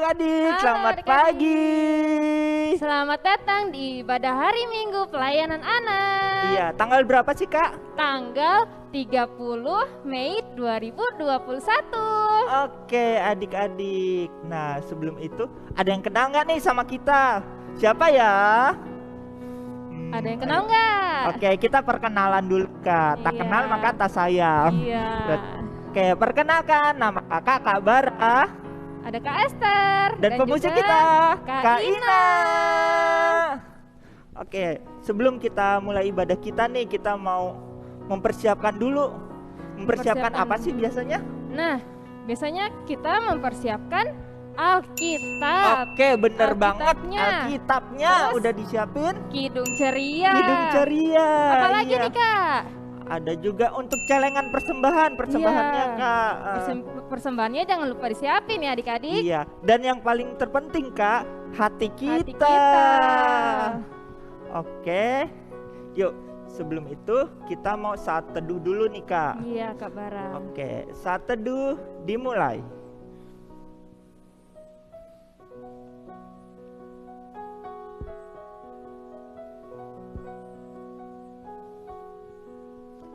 adik-adik, Halo selamat adik-adik. pagi. Selamat datang di ibadah hari Minggu pelayanan anak. Iya, tanggal berapa sih Kak? Tanggal 30 Mei 2021. Oke adik-adik. Nah sebelum itu ada yang kenal nggak nih sama kita? Siapa ya? Ada yang kenal nggak? Oke, kita perkenalan dulu Kak. Tak Iya. kenal maka tak sayang. Iya. Oke, perkenalkan nama kakak Kak Bara. Ada Kak Esther Dan pemusik juga kita Kak Ina. Oke, sebelum kita mulai ibadah kita nih, kita mau mempersiapkan dulu. Mempersiapkan apa sih biasanya? Nah, biasanya kita mempersiapkan Alkitab. Oke, bener banget. Alkitabnya. Alkitabnya Terus, udah disiapin. Kidung ceria. Hidung ceria. Apalagi Iya. nih Kak? Ada juga untuk celengan persembahannya Iya. Kak. Persembahannya jangan lupa disiapin ya adik-adik. Iya. Dan yang paling terpenting Kak, hati kita. Hati kita. Oke. Yuk, sebelum itu kita mau saat teduh dulu nih Kak. Iya Kak Bara. Oke, saat teduh dimulai.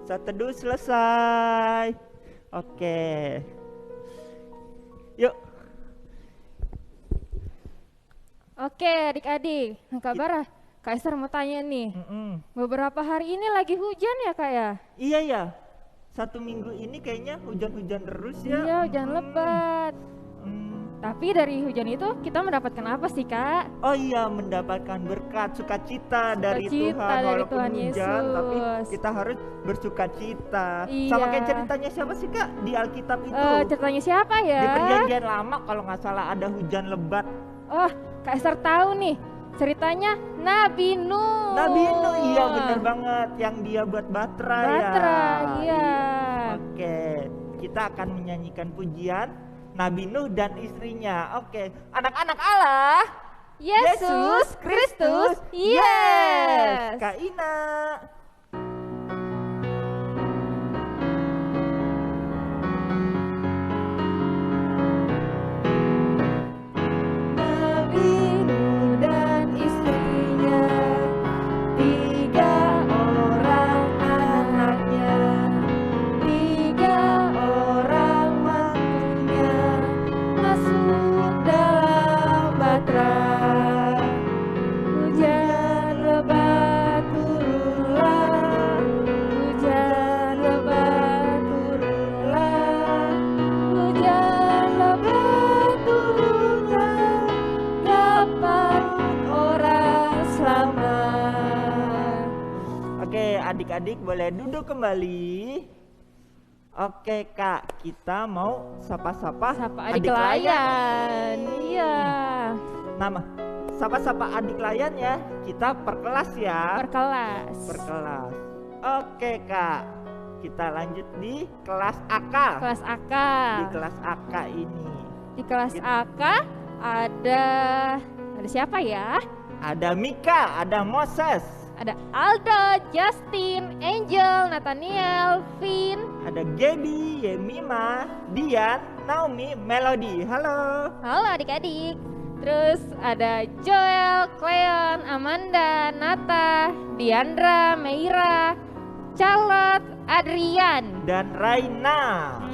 Saat teduh selesai. Oke. Yuk. Oke adik-adik. Nah Kak Bara, Kak Esther mau tanya nih. Beberapa hari ini lagi hujan ya Kak ya? Iya ya. 1 minggu ini kayaknya hujan-hujan terus ya. Iya hujan lebat. Tapi dari hujan itu kita mendapatkan apa sih Kak? Oh iya, mendapatkan berkat sukacita dari Tuhan. dari Walaupun Tuhan hujan, tapi Yesus. kita harus bersukacita. Iya. Sama kayak ceritanya siapa sih Kak di Alkitab itu? Ceritanya siapa ya? Di perjanjian lama kalau nggak salah ada hujan lebat. Oh Kak Esther tahu nih. Ceritanya Nabi Nuh. Nabi Nuh, iya bener banget. Yang dia buat batra ya. Batra, iya. Oke, kita akan menyanyikan pujian Nabi Nuh dan istrinya. Oke, anak-anak Allah. Yesus Kristus, yes. Kak Ina. Nabi Nuh dan istrinya, 3 orang anaknya, 3 orang mantunya, masuk dalam batra. Hujan lebat turunlah, hujan lebat turunlah, hujan lebat turunlah, dapat orang selamat. Oke, adik-adik boleh duduk kembali. Oke Kak, kita mau sapa-sapa Sapa adik layan. Iya. Nama sapa-sapa adik layan ya. Kita per kelas ya. Berkelas. Per kelas. Oke Kak, kita lanjut di kelas AK. Kelas AK. Di kelas AK ini Di kelas AK ada siapa ya? ada Mika, ada Moses, Ada Aldo, Justin, Angel, Nathaniel, Vin. ada Gaby, Yemima, Dian, Naomi, Melody. Halo. Halo adik-adik. Terus ada Joel, Cleon, Amanda, Nata, Diandra, Meira, Charlotte, Adrian. Dan Raina.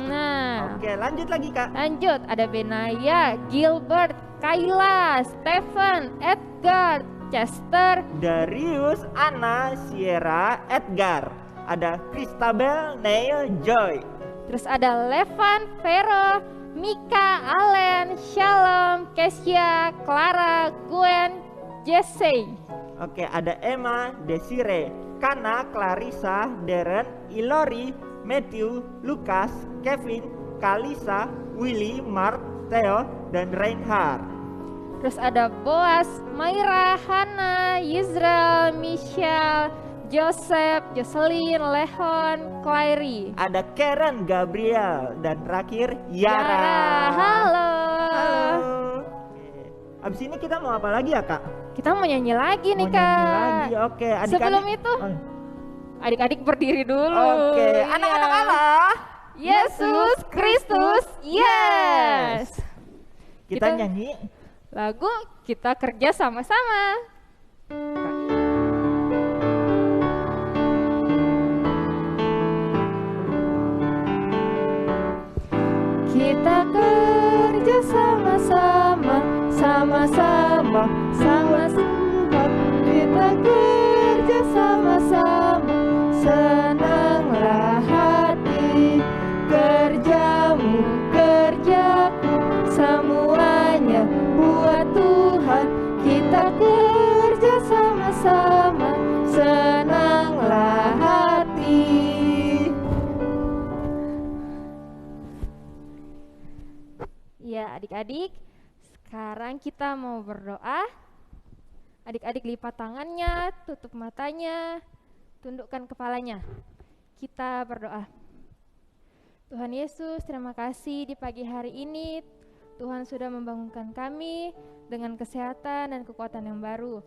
Nah, Oke, lanjut lagi Kak. lanjut ada Benaya, Gilbert, Kayla, Stephen, Edgar, Chester, Darius, Anna, Sierra, Edgar. Ada Christabel, Neil, Joy. terus ada Levan, Vero, Mika, Allen, Shalom, Kesia, Clara, Gwen, Jesse. Oke, ada Emma, Desire, Kana, Clarissa, Darren, Ilori, Matthew, Lukas, Kevin, Kalisa, Willy, Mark, Theo, dan Reinhard. Terus ada Boas, Maira, Hana, Yisrael, Michelle, Joseph, Jocelyn, Lehon, Clary. Ada Karen, Gabriel, dan terakhir Yara. Halo. Halo. Oke. Abis ini kita mau apa lagi ya Kak? Kita mau nyanyi lagi nih Mau nyanyi Kak. lagi, oke. Adik-adik. Sebelum itu, Oh, adik-adik berdiri dulu. Oke, Iya. anak-anak Allah. Yesus Kristus, yes. Kita nyanyi lagu Kita Kerja Sama-Sama. Kita kerja sama-sama, sama-sama, sama-sama. Kita kerja sama-sama, senanglah hati. Kerjamu, kerjaku, semuanya buat Tuhan. Kita kerja sama-sama, senanglah hati. Ya, adik-adik, sekarang kita mau berdoa. Adik-adik lipat tangannya, tutup matanya, tundukkan kepalanya. Kita berdoa. Tuhan Yesus, terima kasih di pagi hari ini Tuhan sudah membangunkan kami dengan kesehatan dan kekuatan yang baru.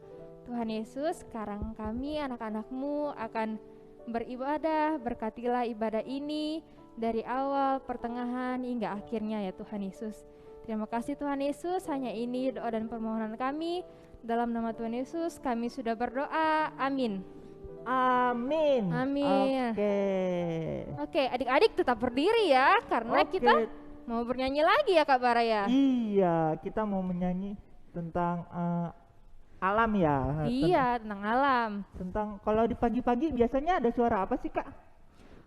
Tuhan Yesus, sekarang kami anak-anak-Mu akan beribadah, berkatilah ibadah ini dari awal, pertengahan, hingga akhirnya ya Tuhan Yesus. Terima kasih Tuhan Yesus, hanya ini doa dan permohonan kami. Dalam nama Tuhan Yesus kami sudah berdoa, amin. Amin. Amin. Oke, adik-adik tetap berdiri ya, karena kita mau bernyanyi lagi ya Kak Bara ya. Iya, kita mau menyanyi tentang alam ya. Iya, tentang alam. Tentang kalau di pagi-pagi biasanya ada suara apa sih Kak?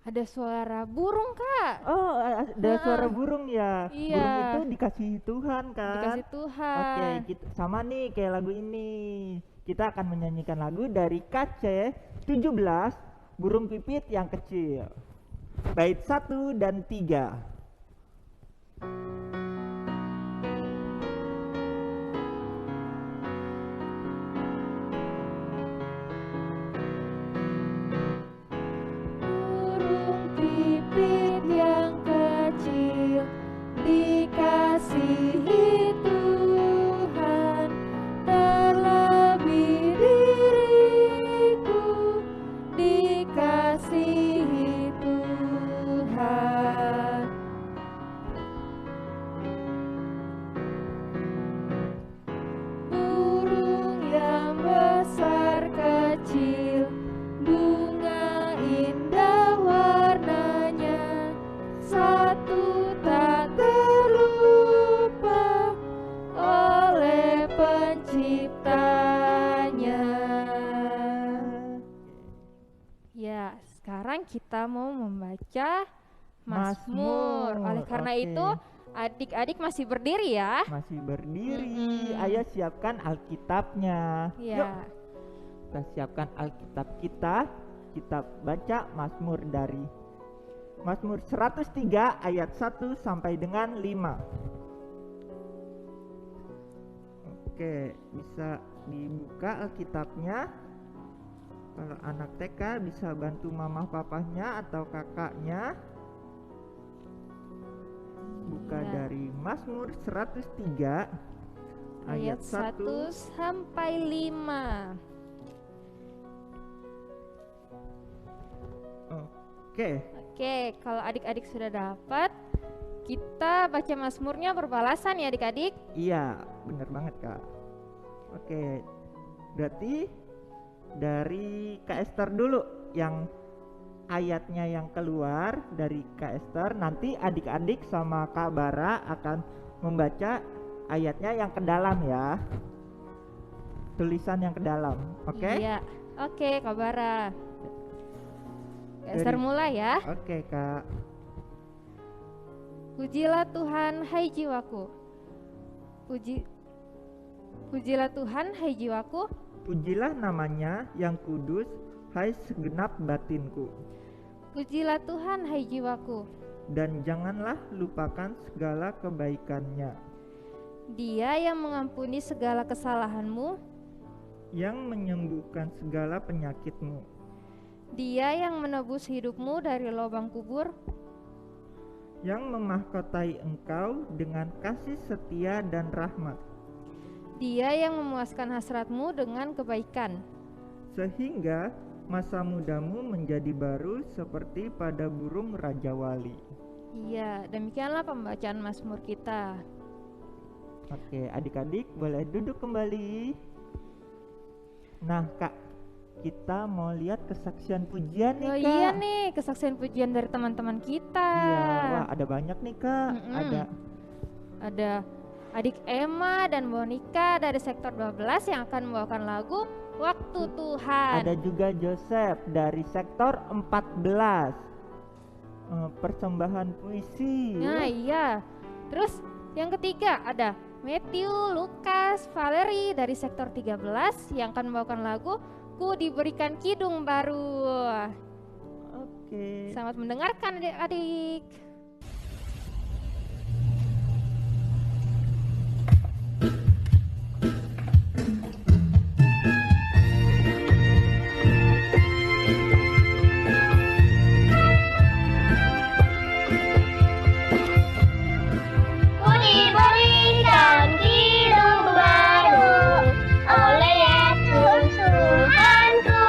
Ada suara burung Kak. Oh, ada suara burung ya. Iya. Burung itu dikasih Tuhan kan. Dikasih Tuhan. Oke, kita sama nih kayak lagu ini. Kita akan menyanyikan lagu dari KC 17, Burung Pipit yang Kecil. Bait 1 dan 3. Burung pipit yang kecil dikasihi Tuhan, terlebih diriku dikasihi Tuhan. Burung yang besar kecil, bunga indah warnanya, satu tak terlupa oleh penciptanya. Ya, sekarang kita mau membaca Mazmur. Oleh karena itu, adik-adik masih berdiri ya. Masih berdiri. Ayo siapkan Alkitabnya. Ya. Yuk. Kita siapkan Alkitab kita. Kita baca Mazmur dari Mazmur 103 ayat 1 sampai dengan 5. Oke, bisa dibuka Alkitabnya. Kalau anak TK bisa bantu mama papahnya atau kakaknya. Buka dari Mazmur 103 ayat 1 sampai 5. Oke, kalau adik-adik sudah dapat, kita baca Mazmurnya berbalasan ya adik-adik. Iya, bener banget Kak. Oke, berarti dari Kak Esther dulu yang ayatnya yang keluar dari Kak Esther. Nanti adik-adik sama Kak Bara akan membaca ayatnya yang ke dalam ya. Tulisan yang ke dalam, oke? Iya, oke Kak Bara. Kak Esther mulai ya. Oke Kak. Pujilah Tuhan, hai jiwaku. Pujilah Tuhan, hai jiwaku. Pujilah namanya yang kudus, hai segenap batinku. Pujilah Tuhan, hai jiwaku. Dan janganlah lupakan segala kebaikannya. Dia yang mengampuni segala kesalahanmu, yang menyembuhkan segala penyakitmu. Dia yang menebus hidupmu dari lubang kubur, yang memahkotai engkau dengan kasih setia dan rahmat. Dia yang memuaskan hasratmu dengan kebaikan, sehingga masa mudamu menjadi baru seperti pada burung raja wali. Iya, demikianlah pembacaan Mazmur kita. Oke, adik-adik boleh duduk kembali. Nah, Kak, kita mau lihat kesaksian pujian nih, Oh Kak. iya nih, kesaksian pujian dari teman-teman kita. Iya, wah ada banyak nih, Kak. Ada adik Emma dan Monica dari sektor 12 yang akan membawakan lagu Waktu Tuhan. Ada juga Joseph dari sektor 14. Persembahan puisi. Nah iya. Terus yang ketiga ada Matthew, Lukas, Valerie dari sektor 13 yang akan membawakan lagu Ku Diberikan Kidung Baru. Oke. Selamat mendengarkan adik-adik. Ku diberikan hidung baru oleh Yesus Tuhanku.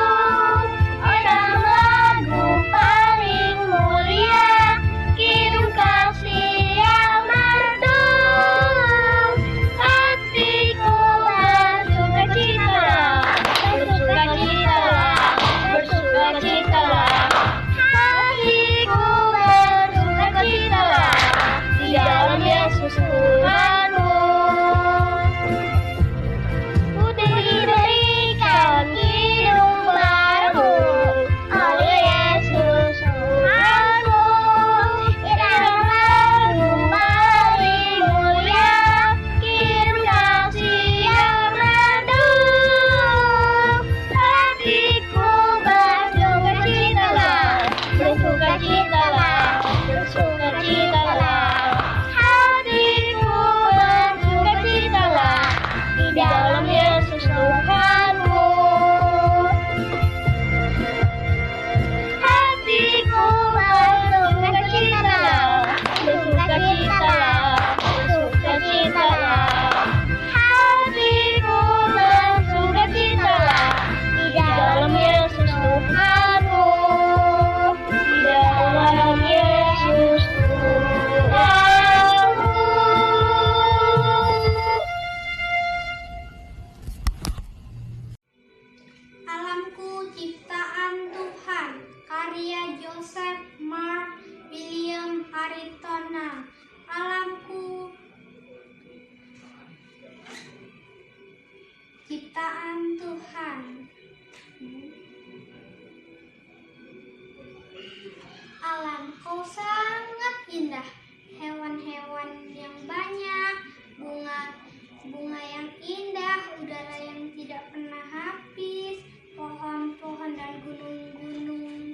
Oh dalam lagu paling mulia, kidung kasih yang merdu. Hatiku bersukacitalah, bersukacitalah, bersukacitalah. Hatiku bersukacitalah di dalam Yesus Tuhanku. Ku diberikan hidung baru oleh Yesus Tuhanku. Di dalam lagu paling mulia, kirim kasih yang merdu. Hatiku bersukacitalah, bersukacitalah, bersukacitalah. Hatiku bersukacitalah di dalam Yesus Tuhanku. Hatiku bersukacitalah, bersukacitalah, bersukacitalah. Hatiku bersukacitalah di dalam Yesus Tuhanku. Di dalam Yesus Tuhanku. Alamku ciptaan Tuhan, karya Joseph Mark William Haritona. Alamku ciptaan Tuhan. Alam kau sangat indah, hewan-hewan yang banyak, bunga yang indah, udara yang tidak pernah habis, pohon-pohon dan gunung-gunung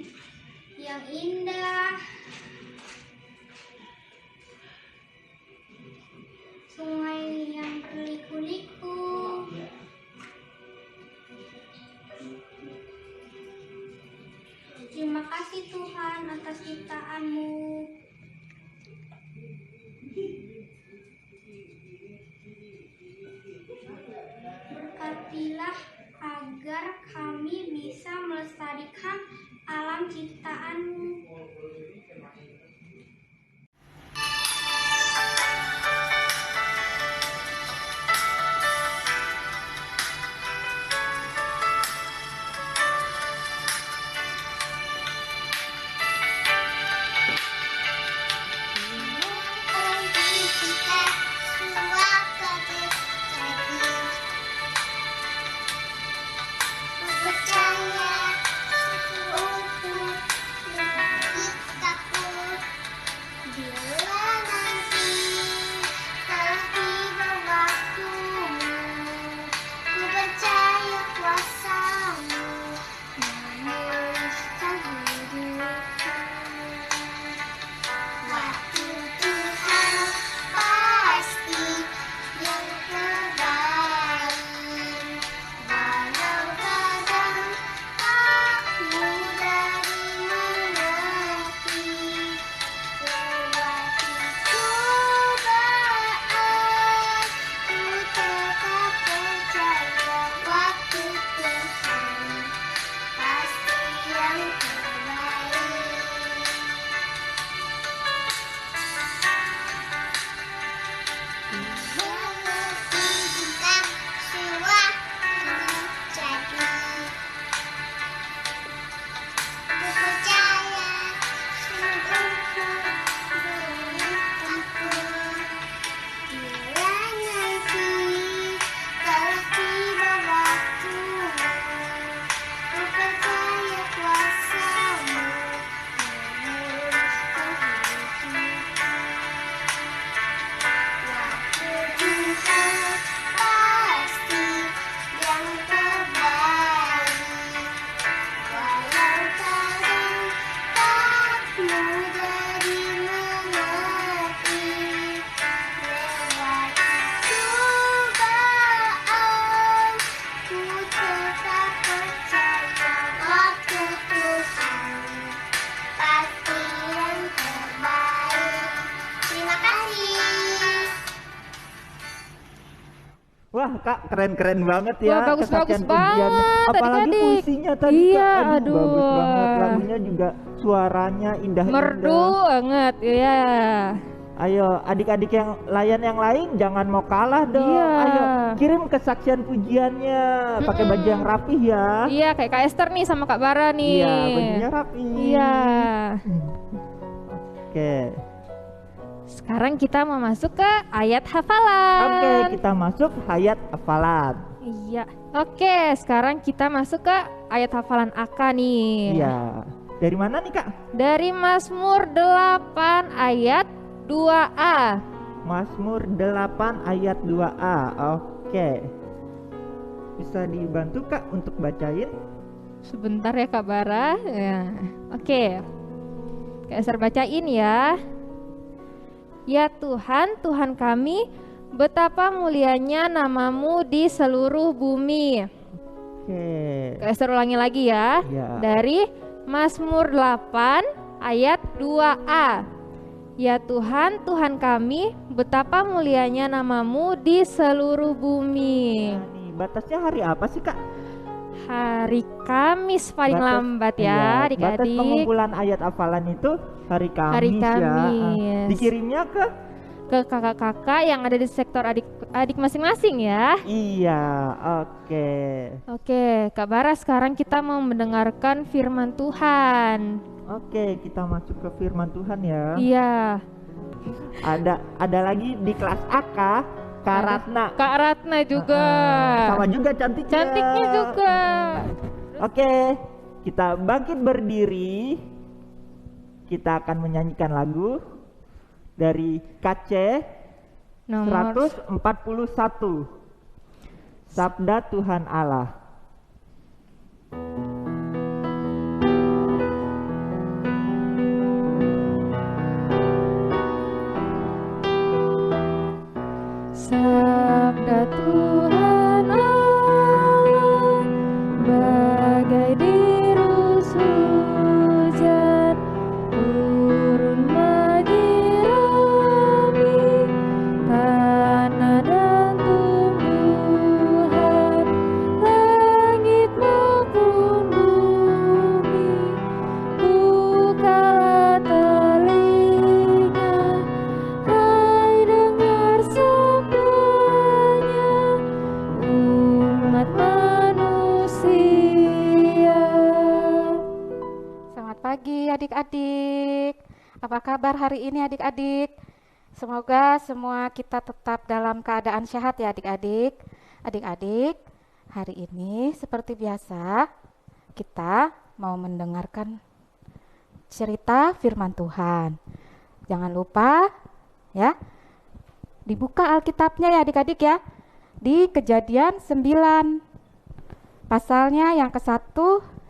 yang indah, sungai yang berliku-liku. Terima kasih Tuhan atas ciptaan-Mu. Berkatilah agar kami bisa melestarikan alam ciptaan-Mu. Wah Kak, keren-keren banget ya. Wah, bagus-bagus kesaksian pujiannya. banget Apalagi adik-adik. puisinya tadi Iya, Kak. Aduh, bagus aduh. banget. Lagunya juga suaranya indah-indah. Merdu banget, ya. Ayo adik-adik yang lain jangan mau kalah dong. Iya. Ayo kirim kesaksian pujiannya pakai baju yang rapih ya. Iya, kayak Kak Esther nih sama Kak Bara nih. Iya, bajunya rapi. Iya. Oke. Sekarang kita mau masuk ke ayat hafalan. Oke, kita masuk ayat hafalan. Iya. Oke, sekarang kita masuk ke ayat hafalan AK nih. Iya. Dari mana nih Kak? Dari Mazmur 8 ayat 2a. Mazmur 8 ayat 2a. Oke. Bisa dibantu Kak untuk bacain? Sebentar ya Kak Bara. Ya. Oke. Kak Esther bacain ya. Ya Tuhan, Tuhan kami, betapa mulianya namamu di seluruh bumi. Oke. Kak Esther ulangi lagi ya. Ya. Dari Mazmur 8 ayat 2a. Ya Tuhan, Tuhan kami, betapa mulianya namamu di seluruh bumi. Nah, nih, batasnya hari apa sih Kak? Hari Kamis paling Batas- lambat iya, ya batas adik-adik. pengumpulan ayat hafalan itu hari Kamis, Hari ya. Kamis. Dikirimnya ke? Ke kakak-kakak yang ada di sektor adik-adik masing-masing ya. Iya, oke. Oke, Kak Bara, sekarang kita mau mendengarkan firman Tuhan. Oke, kita masuk ke firman Tuhan ya. Iya, Ada lagi di kelas AK, Kak Ada. Ratna. Kak Ratna juga. Sama juga cantiknya. Cantiknya juga. Oke, kita bangkit berdiri. Kita akan menyanyikan lagu dari KC Nomor 141. Sabda Tuhan Allah. Sabda Tuhan Allah bagai dirus hujan turun menyirami tanah dan tumbuhan, langit maupun bumi. Bukalah telinga, hai dengar sabdanya, umat manusia. Selamat pagi adik-adik. Apa kabar hari ini adik-adik? Semoga semua kita tetap dalam keadaan sehat ya adik-adik. Adik-adik, hari ini seperti biasa kita mau mendengarkan cerita firman Tuhan. Jangan lupa ya, dibuka Alkitabnya ya adik-adik ya. Di Kejadian 9 pasalnya yang ke-1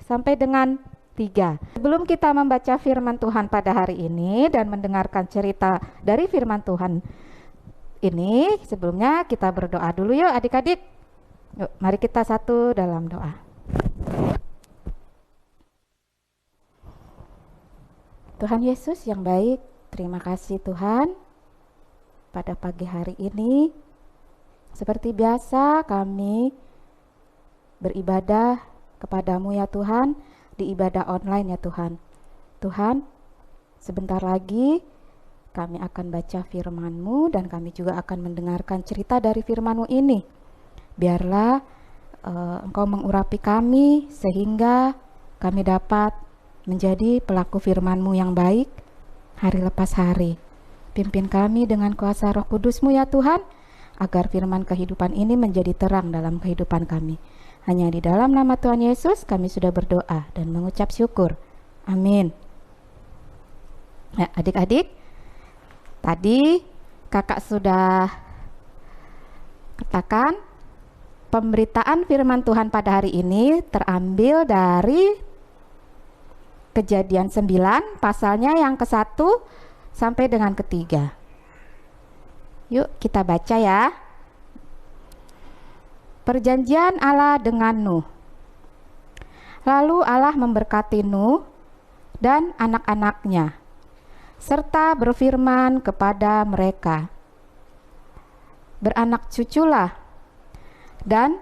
sampai dengan 3. Sebelum kita membaca firman Tuhan pada hari ini dan mendengarkan cerita dari firman Tuhan ini, sebelumnya kita berdoa dulu yuk adik-adik. Yuk, mari kita satu dalam doa. Tuhan Yesus yang baik, terima kasih Tuhan pada pagi hari ini. Seperti biasa kami beribadah kepadamu ya Tuhan, di ibadah online ya Tuhan. Tuhan, sebentar lagi kami akan baca firman-Mu dan kami juga akan mendengarkan cerita dari firman-Mu ini. Biarlah Engkau mengurapi kami sehingga kami dapat menjadi pelaku firman-Mu yang baik hari lepas hari. Pimpin kami dengan kuasa Roh Kudus-Mu ya Tuhan, agar firman kehidupan ini menjadi terang dalam kehidupan kami. Hanya di dalam nama Tuhan Yesus kami sudah berdoa dan mengucap syukur. Amin. Nah, adik-adik, tadi kakak sudah katakan pemberitaan firman Tuhan pada hari ini terambil dari Kejadian 9 pasalnya yang ke-1 sampai dengan ke-3. Yuk kita baca ya. Perjanjian Allah dengan Nuh. Lalu Allah memberkati Nuh dan anak-anaknya, serta berfirman kepada mereka, beranak cuculah dan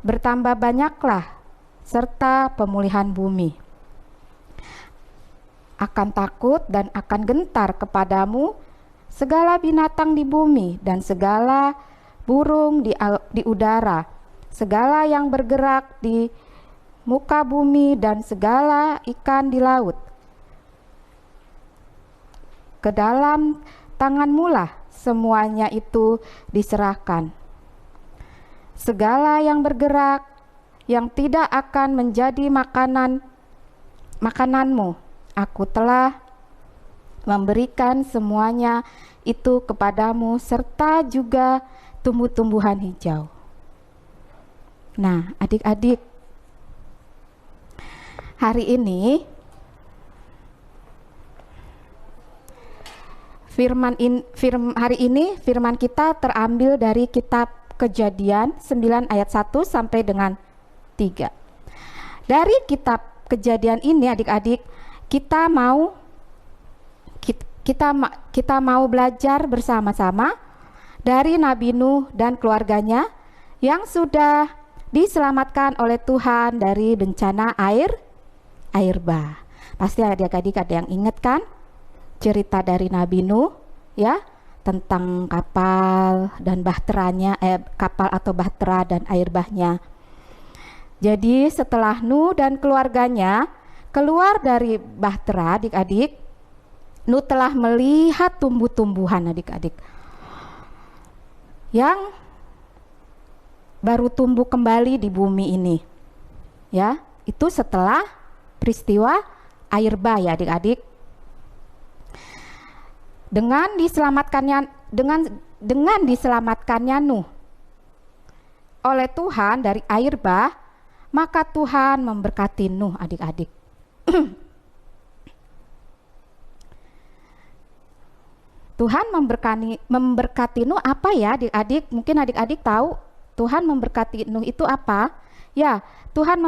bertambah banyaklah serta pemulihan bumi. Akan takut dan akan gentar kepadamu segala binatang di bumi dan segala burung di udara, segala yang bergerak di muka bumi dan segala ikan di laut. Ke dalam tanganmulah semuanya itu diserahkan. Segala yang bergerak yang tidak akan menjadi makananmu, aku telah memberikan semuanya itu kepadamu serta juga tumbuh-tumbuhan hijau. Nah, adik-adik, hari ini firman kita terambil dari kitab Kejadian 9 ayat 1 sampai dengan 3. Dari kitab Kejadian ini adik-adik, kita mau belajar bersama-sama dari Nabi Nuh dan keluarganya yang sudah diselamatkan oleh Tuhan dari bencana air bah. Pasti adik-adik ada yang ingat kan cerita dari Nabi Nuh ya, tentang kapal dan bahteranya, kapal atau bahtera dan air bahnya. Jadi setelah Nuh dan keluarganya keluar dari bahtera, adik-adik, Nuh telah melihat tumbuh-tumbuhan adik-adik yang baru tumbuh kembali di bumi ini. Ya, itu setelah peristiwa air bah ya adik-adik. Dengan diselamatkannya Nuh oleh Tuhan dari air bah, maka Tuhan memberkati Nuh adik-adik. Tuhan memberkati Nuh apa ya adik-adik? Mungkin adik-adik tahu Tuhan memberkati Nuh itu apa? Ya, Tuhan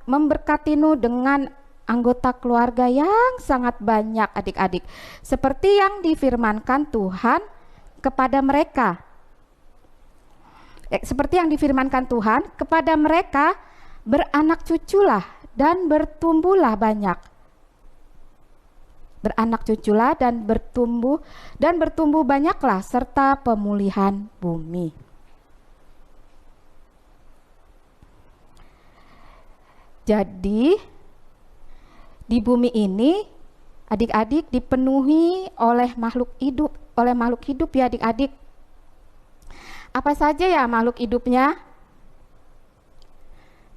memberkati Nuh dengan anggota keluarga yang sangat banyak adik-adik. Seperti yang difirmankan Tuhan kepada mereka. Seperti yang difirmankan Tuhan kepada mereka, beranak cuculah dan bertumbuhlah banyak. Beranak cuculah dan bertumbuh banyaklah serta pemulihan bumi. Jadi di bumi ini adik-adik dipenuhi oleh makhluk hidup ya adik-adik. Apa saja ya makhluk hidupnya?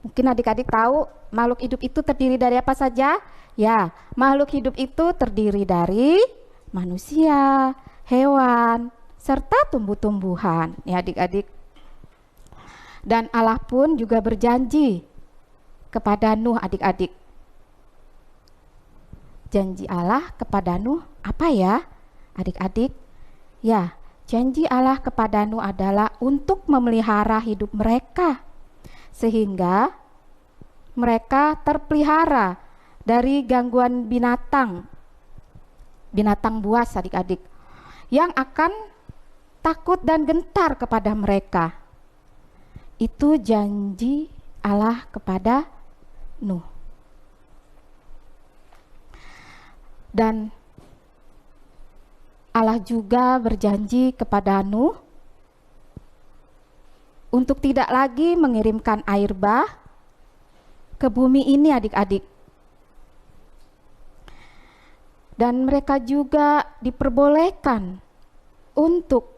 Mungkin adik-adik tahu makhluk hidup itu terdiri dari apa saja? Ya, makhluk hidup itu terdiri dari manusia, hewan, serta tumbuh-tumbuhan ya adik-adik. Dan Allah pun juga berjanji kepada Nuh adik-adik. Janji Allah kepada Nuh apa ya adik-adik? Ya, janji Allah kepada Nuh adalah untuk memelihara hidup mereka sehingga mereka terpelihara dari gangguan binatang buas adik-adik yang akan takut dan gentar kepada mereka. Itu janji Allah kepada Nuh. Dan Allah juga berjanji kepada Nuh untuk tidak lagi mengirimkan air bah ke bumi ini adik-adik. Dan mereka juga diperbolehkan untuk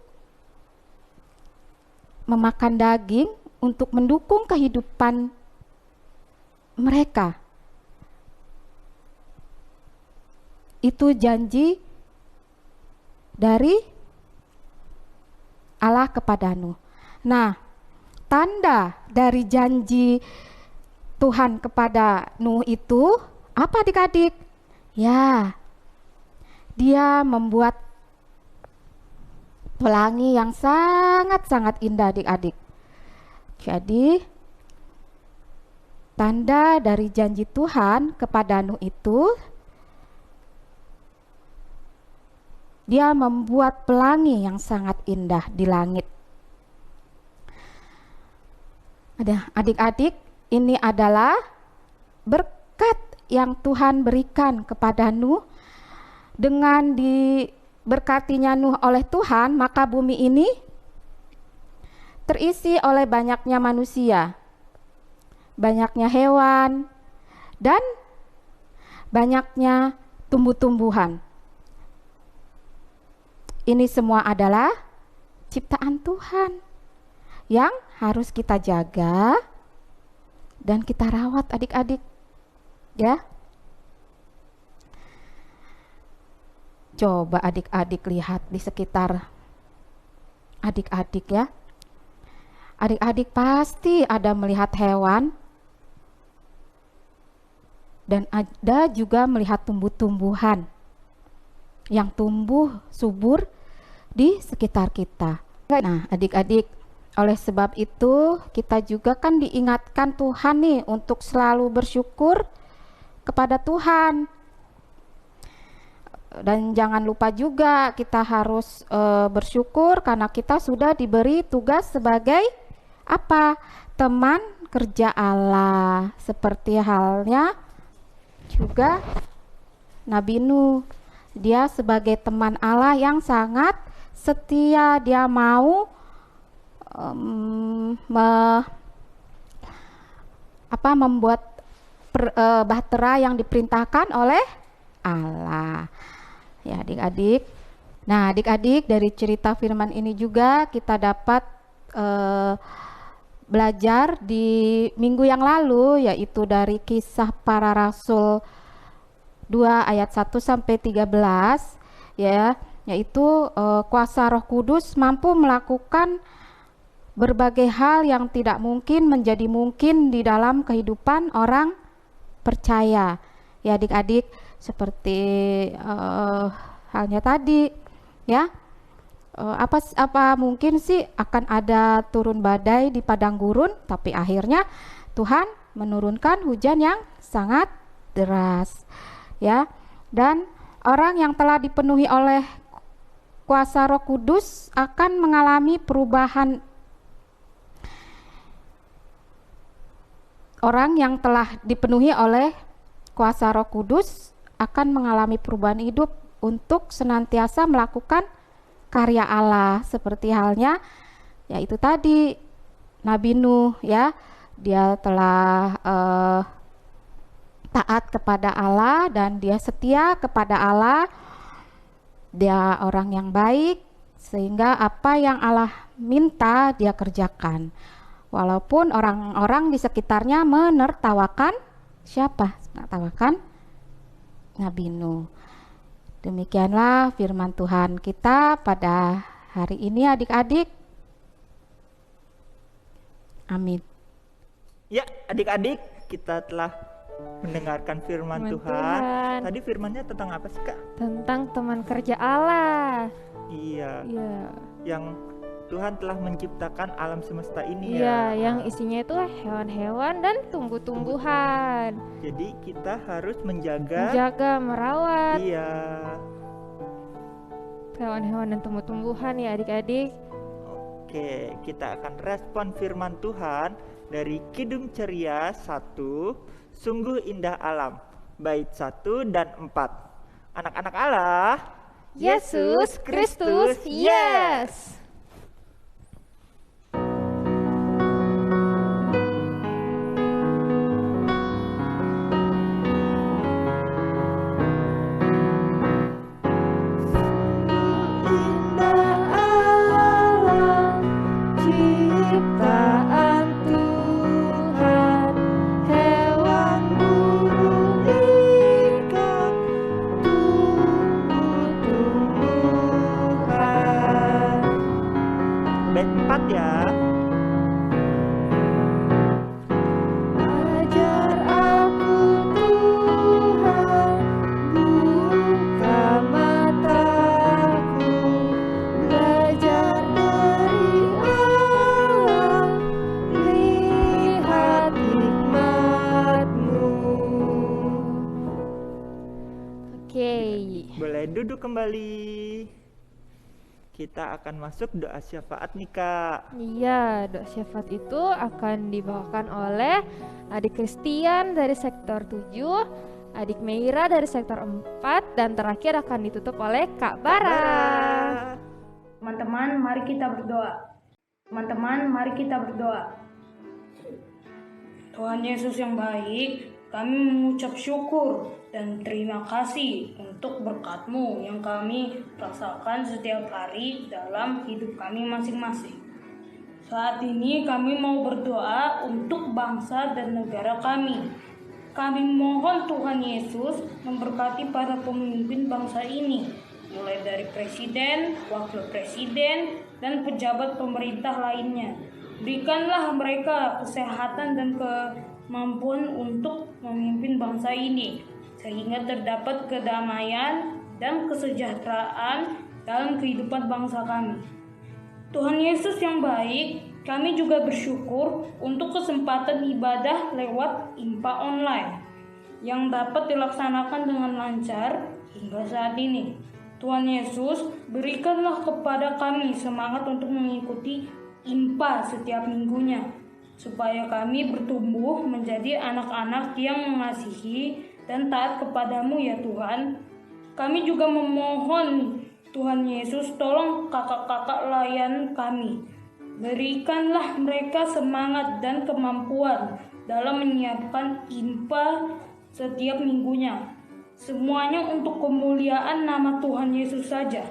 memakan daging untuk mendukung kehidupan mereka. Itu janji dari Allah kepada Nuh. Nah, tanda dari janji Tuhan kepada Nuh itu apa adik-adik? Ya, dia membuat pelangi yang sangat-sangat indah adik-adik. Jadi, tanda dari janji Tuhan kepada Nuh itu, dia membuat pelangi yang sangat indah di langit. Adik-adik, ini adalah berkat yang Tuhan berikan kepada Nuh. Dengan diberkatinya Nuh oleh Tuhan, maka bumi ini terisi oleh banyaknya manusia, banyaknya hewan, dan banyaknya tumbuh-tumbuhan. Ini semua adalah ciptaan Tuhan yang harus kita jaga dan kita rawat, adik-adik, ya. Coba adik-adik lihat di sekitar adik-adik, ya. Adik-adik pasti ada melihat hewan dan ada juga melihat tumbuh-tumbuhan yang tumbuh subur di sekitar kita. Nah, adik-adik, oleh sebab itu kita juga kan diingatkan Tuhan nih untuk selalu bersyukur kepada Tuhan. Dan jangan lupa juga kita harus bersyukur karena kita sudah diberi tugas sebagai apa? Teman kerja Allah. Seperti halnya juga Nabi Nuh. Dia sebagai teman Allah yang sangat setia. Dia mau membuat bahtera yang diperintahkan oleh Allah. Ya, adik-adik. Nah, adik-adik, dari cerita firman ini juga kita dapat belajar di minggu yang lalu, yaitu dari Kisah Para Rasul 2 ayat 1 sampai 13, ya, yaitu kuasa Roh Kudus mampu melakukan berbagai hal yang tidak mungkin menjadi mungkin di dalam kehidupan orang percaya. Ya, adik-adik, seperti halnya tadi, ya. Apa mungkin sih akan ada turun badai di padang gurun, tapi akhirnya Tuhan menurunkan hujan yang sangat deras, ya. Dan orang yang telah dipenuhi oleh kuasa Roh Kudus akan mengalami perubahan. Orang yang telah dipenuhi oleh kuasa Roh Kudus akan mengalami perubahan hidup untuk senantiasa melakukan karya Allah, seperti halnya yaitu tadi Nabi Nuh, ya. Dia telah taat kepada Allah dan dia setia kepada Allah. Dia orang yang baik sehingga apa yang Allah minta dia kerjakan. Walaupun orang-orang di sekitarnya menertawakan siapa? Menertawakan Nabi Nuh. Demikianlah firman Tuhan kita pada hari ini, adik-adik. Amin. Ya, adik-adik, kita telah mendengarkan firman Tuhan. Tadi firmannya tentang apa sih, Kak? Tentang teman kerja Allah. Iya. Iya. Yang Tuhan telah menciptakan alam semesta ini, Iya, ya. yang isinya itu hewan-hewan dan tumbuh-tumbuhan. Jadi kita harus menjaga, Merawat iya. hewan-hewan dan tumbuh-tumbuhan, ya adik-adik. Oke, kita akan respon firman Tuhan dari Kidung Ceria 1, Sungguh Indah Alam, bait 1 dan 4. Anak-anak Allah, Yesus Kristus, yes. bait 4 ya. Ajar aku Tuhan, buka mataku, belajar dari alam, lihat hikmat-Mu. Oke. Boleh duduk kembali. kita akan masuk doa syafaat nih Kak. Iya, doa syafaat itu akan dibawakan oleh adik Christian dari sektor 7, adik Meira dari sektor 4, dan terakhir akan ditutup oleh Kak Bara. Teman-teman, mari kita berdoa. Teman-teman, mari kita berdoa. Tuhan Yesus yang baik, kami mengucap syukur dan terima kasih untuk berkat-Mu yang kami rasakan setiap hari dalam hidup kami masing-masing. Saat ini kami mau berdoa untuk bangsa dan negara kami. Kami mohon Tuhan Yesus memberkati para pemimpin bangsa ini, mulai dari presiden, wakil presiden, dan pejabat pemerintah lainnya. Berikanlah mereka kesehatan dan kemampuan untuk memimpin bangsa ini, sehingga terdapat kedamaian dan kesejahteraan dalam kehidupan bangsa kami. Tuhan Yesus yang baik, kami juga bersyukur untuk kesempatan ibadah lewat IMPA online yang dapat dilaksanakan dengan lancar hingga saat ini. Tuhan Yesus, berikanlah kepada kami semangat untuk mengikuti IMPA setiap minggunya, supaya kami bertumbuh menjadi anak-anak yang mengasihi dan taat kepadamu ya Tuhan. Kami juga memohon Tuhan Yesus, tolong kakak-kakak layan kami. Berikanlah mereka semangat dan kemampuan dalam menyiapkan IMPA setiap minggunya. Semuanya untuk kemuliaan nama Tuhan Yesus saja.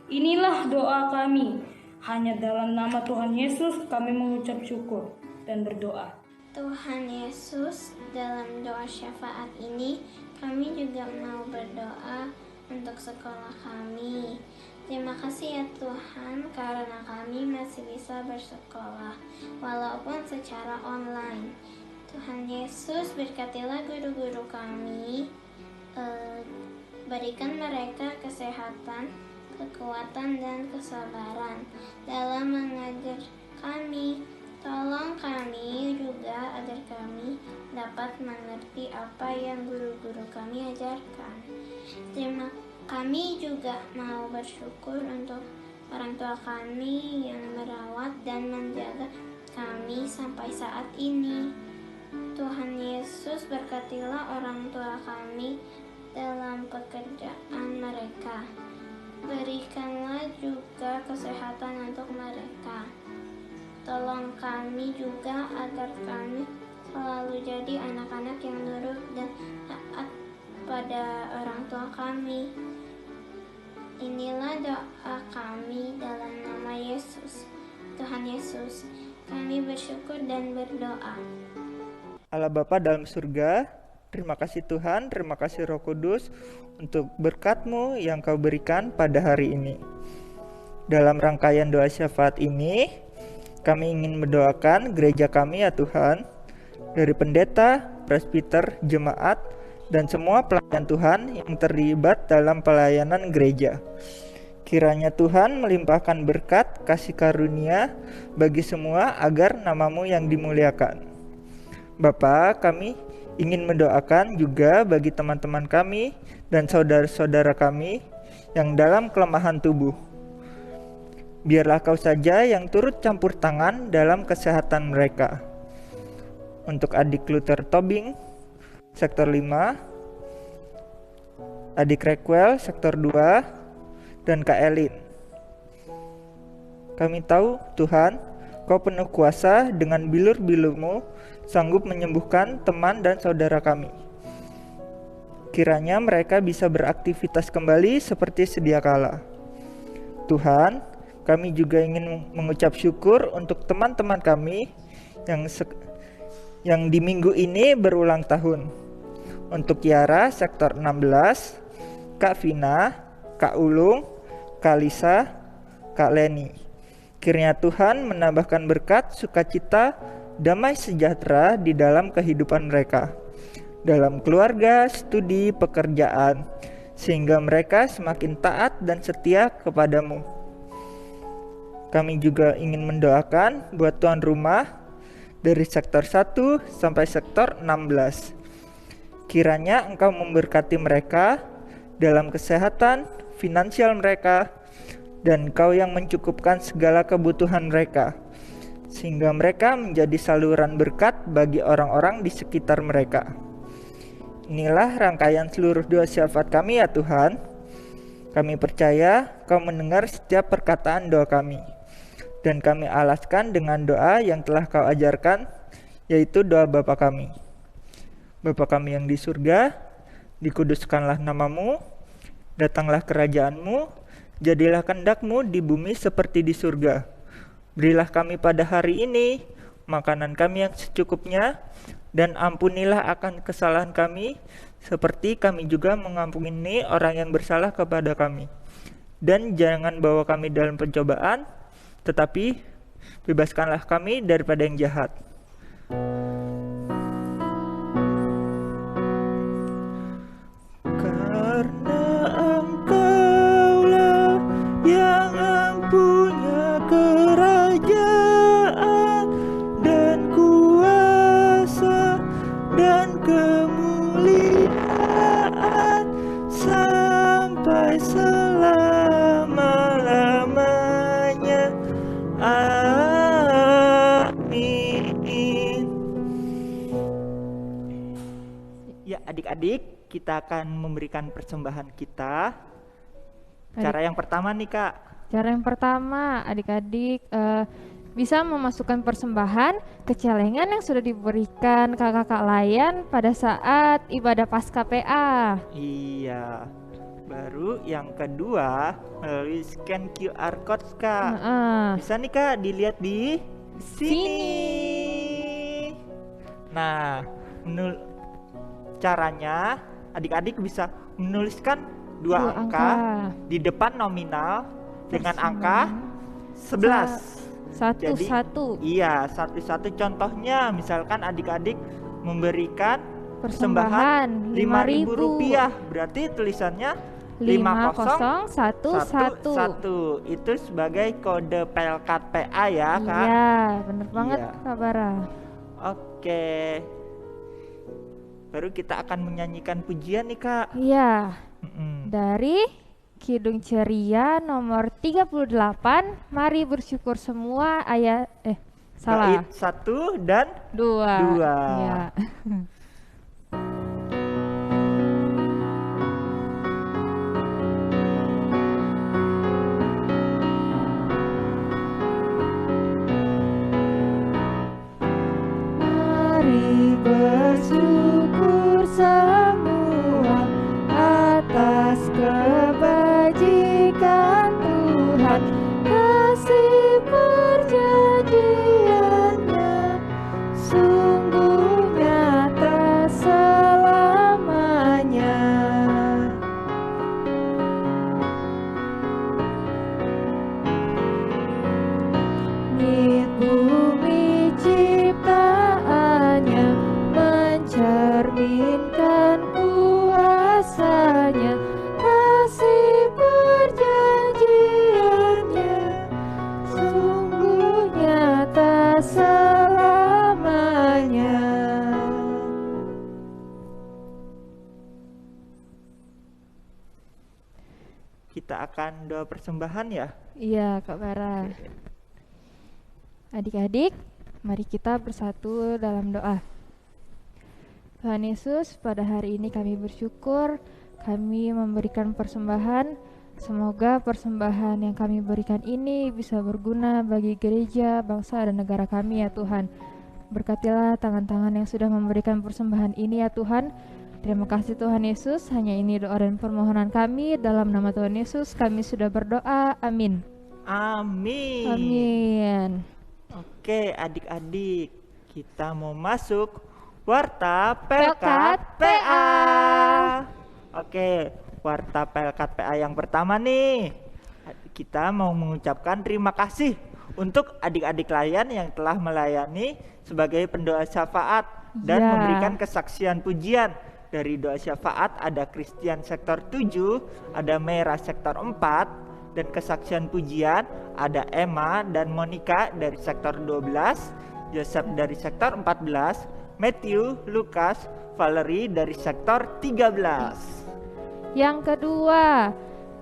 Inilah doa kami. Hanya dalam nama Tuhan Yesus kami mengucap syukur dan berdoa. Tuhan Yesus, dalam doa syafaat ini kami juga mau berdoa untuk sekolah kami. Terima kasih ya Tuhan karena kami masih bisa bersekolah walaupun secara online. Tuhan Yesus, berkatilah guru-guru kami, berikan mereka kesehatan, kekuatan, dan kesabaran dalam mengajar kami. Tolong kami juga agar kami dapat mengerti apa yang guru-guru kami ajarkan. Kami juga mau bersyukur untuk orang tua kami yang merawat dan menjaga kami sampai saat ini. Tuhan Yesus, berkatilah orang tua kami dalam pekerjaan mereka. Berikanlah juga kesehatan untuk mereka. Tolong kami juga agar kami selalu jadi anak-anak yang nurut dan taat pada orang tua kami. Inilah doa kami dalam nama Yesus. Tuhan Yesus, kami bersyukur dan berdoa. Allah Bapa dalam surga, terima kasih Tuhan, terima kasih Roh Kudus untuk berkat-Mu yang Kau berikan pada hari ini. Dalam rangkaian doa syafaat ini, kami ingin mendoakan gereja kami ya Tuhan, dari pendeta, presbiter, jemaat, dan semua pelayan Tuhan yang terlibat dalam pelayanan gereja. Kiranya Tuhan melimpahkan berkat kasih karunia bagi semua agar nama-Mu yang dimuliakan. Bapa, kami ingin mendoakan juga bagi teman-teman kami dan saudara-saudara kami yang dalam kelemahan tubuh. Biarlah Kau saja yang turut campur tangan dalam kesehatan mereka. Untuk adik Luther Tobing, sektor 5, adik Rekwel, sektor 2, dan Kak Elin. Kami tahu Tuhan, Kau penuh kuasa, dengan bilur-bilur-Mu sanggup menyembuhkan teman dan saudara kami. Kiranya mereka bisa beraktivitas kembali seperti sedia kala. Tuhan, kami juga ingin mengucap syukur untuk teman-teman kami yang di minggu ini berulang tahun. Untuk Yara, sektor 16, Kak Vina, Kak Ulung, Kak Lisa, Kak Leni. Kiranya Tuhan menambahkan berkat, sukacita, damai sejahtera di dalam kehidupan mereka, dalam keluarga, studi, pekerjaan, sehingga mereka semakin taat dan setia kepadamu. Kami juga ingin mendoakan buat tuan rumah dari sektor 1 sampai sektor 16. Kiranya Engkau memberkati mereka dalam kesehatan, finansial mereka, dan Engkau yang mencukupkan segala kebutuhan mereka, sehingga mereka menjadi saluran berkat bagi orang-orang di sekitar mereka. Inilah rangkaian seluruh doa syafaat kami ya Tuhan. Kami percaya Kau mendengar setiap perkataan doa kami, dan kami alaskan dengan doa yang telah Kau ajarkan, yaitu doa Bapa kami. Bapa kami yang di surga, dikuduskanlah namamu, datanglah kerajaan-Mu, jadilah kehendak-Mu di bumi seperti di surga. Berilah kami pada hari ini makanan kami yang secukupnya, dan ampunilah akan kesalahan kami, seperti kami juga mengampuni orang yang bersalah kepada kami. Dan jangan bawa kami dalam pencobaan, tetapi bebaskanlah kami daripada yang jahat. Karena Engkaulah yang punya kerajaan dan kuasa dan kemuliaan sampai selama-lamanya. Amin. Ya adik-adik, kita akan memberikan persembahan kita. Cara yang pertama nih Kak. Cara yang pertama, adik-adik bisa memasukkan persembahan ke celengan yang sudah diberikan kakak-kakak layan pada saat ibadah Paskah PA. Iya. Baru yang kedua, melalui scan QR code Kak. Bisa nih Kak dilihat di sini. Nah, caranya adik-adik bisa menuliskan dua angka di depan nominal dengan angka 11. Satu-satu. Iya, satu-satu. Contohnya misalkan adik-adik memberikan persembahan Rp5.000, berarti tulisannya 5011. Itu sebagai kode Pelkat PA ya Kak. Iya, bener banget Kak Bara. Oke. Baru kita akan menyanyikan pujian nih Kak. Iya. Dari Kidung Ceria nomor 38, mari bersyukur semua ayat salah. Bait 1 dan 2. Ya. Mari bersyukur semua atas kebajikan Tuhan, kasih perjanjiannya sungguh nyata selamanya. Di bumi ciptaannya mencerminkan kuasanya, kasih perjanjiannya sungguh nyata selamanya. Kita akan doa persembahan ya. Iya Kak Bara. Adik-adik, mari kita bersatu dalam doa. Tuhan Yesus, pada hari ini kami bersyukur, kami memberikan persembahan. Semoga persembahan yang kami berikan ini bisa berguna bagi gereja, bangsa, dan negara kami ya Tuhan. Berkatilah tangan-tangan yang sudah memberikan persembahan ini ya Tuhan. Terima kasih Tuhan Yesus, hanya ini doa dan permohonan kami. Dalam nama Tuhan Yesus kami sudah berdoa, amin. Amin. Amin. Oke adik-adik, kita mau masuk Warta Pelkat PA. Oke, Warta Pelkat PA yang pertama nih, kita mau mengucapkan terima kasih untuk adik-adik layan yang telah melayani sebagai pendoa syafaat dan memberikan kesaksian pujian. Dari doa syafaat ada Christian sektor 7, ada Merah sektor 4, dan kesaksian pujian ada Emma dan Monica dari sektor 12, Joseph dari sektor 14, Matthew, Lukas, Valerie dari sektor 13. Yang kedua,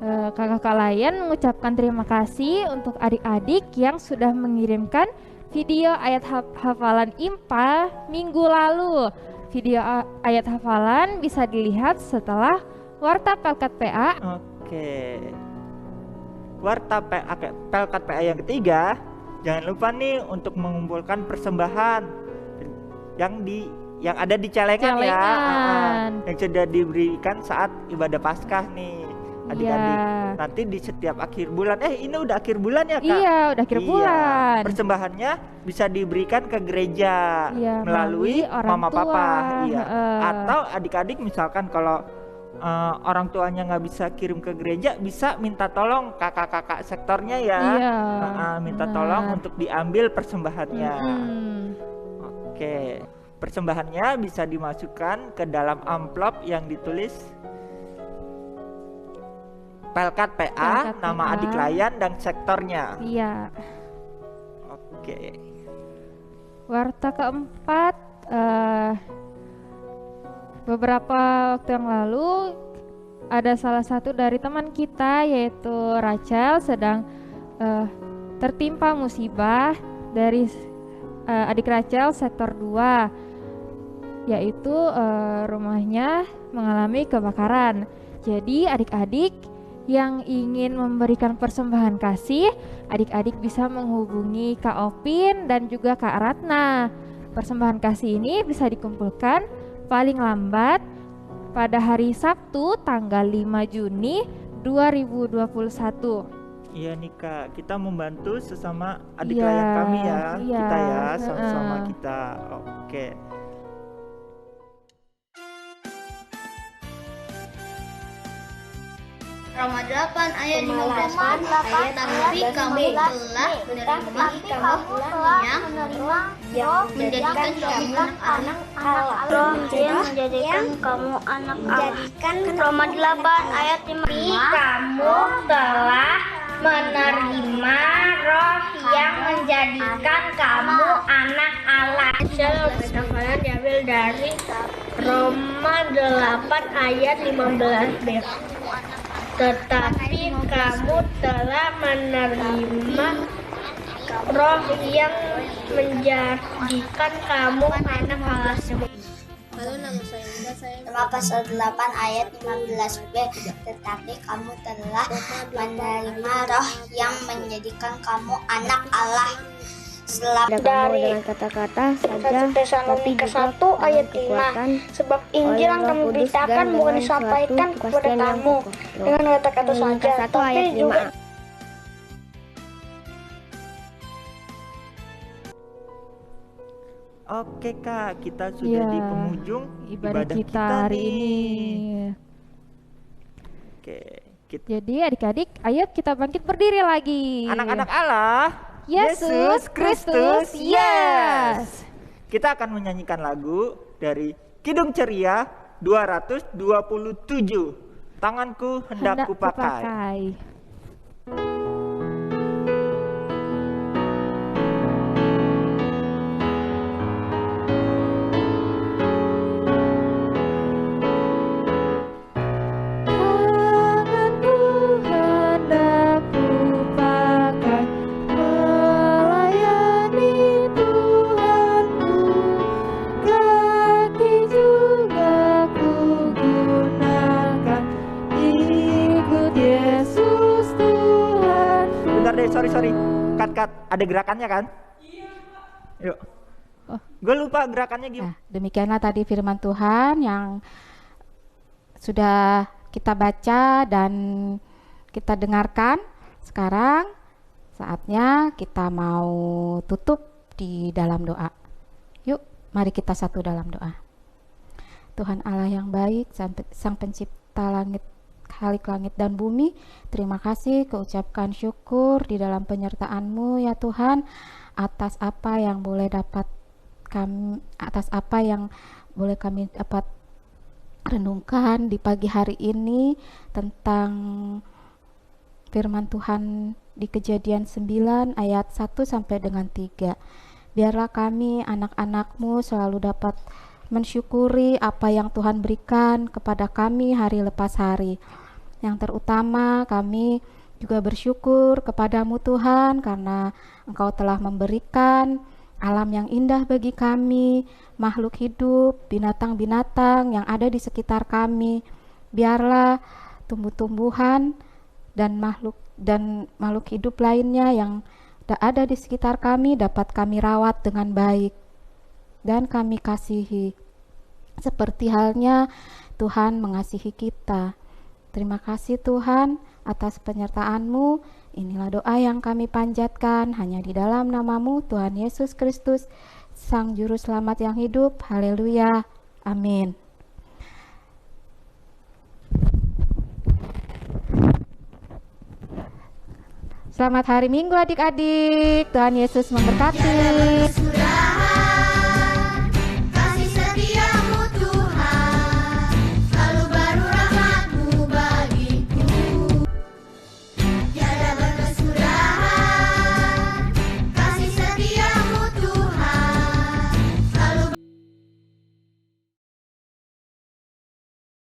Kakak Layan mengucapkan terima kasih untuk adik-adik yang sudah mengirimkan video ayat hafalan IMPA minggu lalu. Video ayat hafalan bisa dilihat setelah Warta Pelkat PA. Oke. Warta Pelkat PA yang ketiga, jangan lupa nih untuk mengumpulkan persembahan yang ada di celengan ya, yang sudah diberikan saat ibadah Paskah nih adik-adik. Nanti di setiap akhir bulan, ini udah akhir bulan ya Kak? Iya, udah akhir bulan. Persembahannya bisa diberikan ke gereja melalui orang mama tua. papa, atau adik-adik misalkan kalau orang tuanya nggak bisa kirim ke gereja, bisa minta tolong kakak-kakak sektornya ya, minta tolong untuk diambil persembahannya. Oke, persembahannya bisa dimasukkan ke dalam amplop yang ditulis Pelkat PA, nama adik Layan dan sektornya. Iya. Oke. Warta keempat, beberapa waktu yang lalu ada salah satu dari teman kita yaitu Rachel sedang tertimpa musibah dari adik Rachel sektor 2, yaitu rumahnya mengalami kebakaran. Jadi adik-adik yang ingin memberikan persembahan kasih, adik-adik bisa menghubungi Kak Opin dan juga Kak Ratna. Persembahan kasih ini bisa dikumpulkan paling lambat pada hari Sabtu tanggal 5 Juni 2021. Iya nih Kak, kita membantu sesama adik Layan kami ya, kita ya, sama-sama kita. Oke. Roma 8 ayat 15 tapi kamu telah menerima yang menjadikan kamu anak Allah. Yang menjadikan kamu anak Allah. Roma 8 ayat 15. Kamu telah menerima roh yang menjadikan kamu anak Allah. Hafalan diambil dari Roma 8 ayat 15b. Tetapi kamu telah menerima roh yang menjadikan kamu anak Allah. Halo, nama saya Linda. Roma pasal 8 ayat 15b. Tetapi kamu telah menerima roh yang menjadikan kamu anak Allah. Dari dengan kata-kata saja, tapi juga 1 ayat 5. Sebab Injil yang kami beritakan bukan disampaikan kepada kamu dengan kata-kata saja, tapi juga Oke Kak, kita sudah di penghujung ibadah kita hari nih. ini. Oke, Jadi adik-adik, ayo kita bangkit berdiri lagi. Anak-anak Allah, Yesus Kristus, yes. Kita akan menyanyikan lagu dari Kidung Ceria 227. Tanganku hendak kupakai. Sorry, cut. Ada gerakannya kan? Iya Pak. Yuk. Gue lupa gerakannya gimana. Demikianlah tadi firman Tuhan yang sudah kita baca dan kita dengarkan. Sekarang saatnya kita mau tutup di dalam doa. Yuk, mari kita satu dalam doa. Tuhan Allah yang baik, Sang Pencipta Khalik langit dan bumi, terima kasih, keucapkan syukur di dalam penyertaan-Mu ya Tuhan, atas apa yang boleh kami dapat renungkan di pagi hari ini tentang firman Tuhan di Kejadian 9 ayat 1 sampai dengan 3. Biarlah kami anak-anak-Mu selalu dapat mensyukuri apa yang Tuhan berikan kepada kami hari lepas hari. Yang terutama kami juga bersyukur kepadamu Tuhan karena Engkau telah memberikan alam yang indah bagi kami, makhluk hidup, binatang-binatang yang ada di sekitar kami. Biarlah tumbuh-tumbuhan dan makhluk hidup lainnya yang ada di sekitar kami dapat kami rawat dengan baik dan kami kasihi. Seperti halnya Tuhan mengasihi kita. Terima kasih Tuhan atas penyertaan-Mu. Inilah doa yang kami panjatkan hanya di dalam nama-Mu Tuhan Yesus Kristus, Sang Juru Selamat yang hidup. Haleluya. Amin. Selamat hari Minggu adik-adik. Tuhan Yesus memberkati.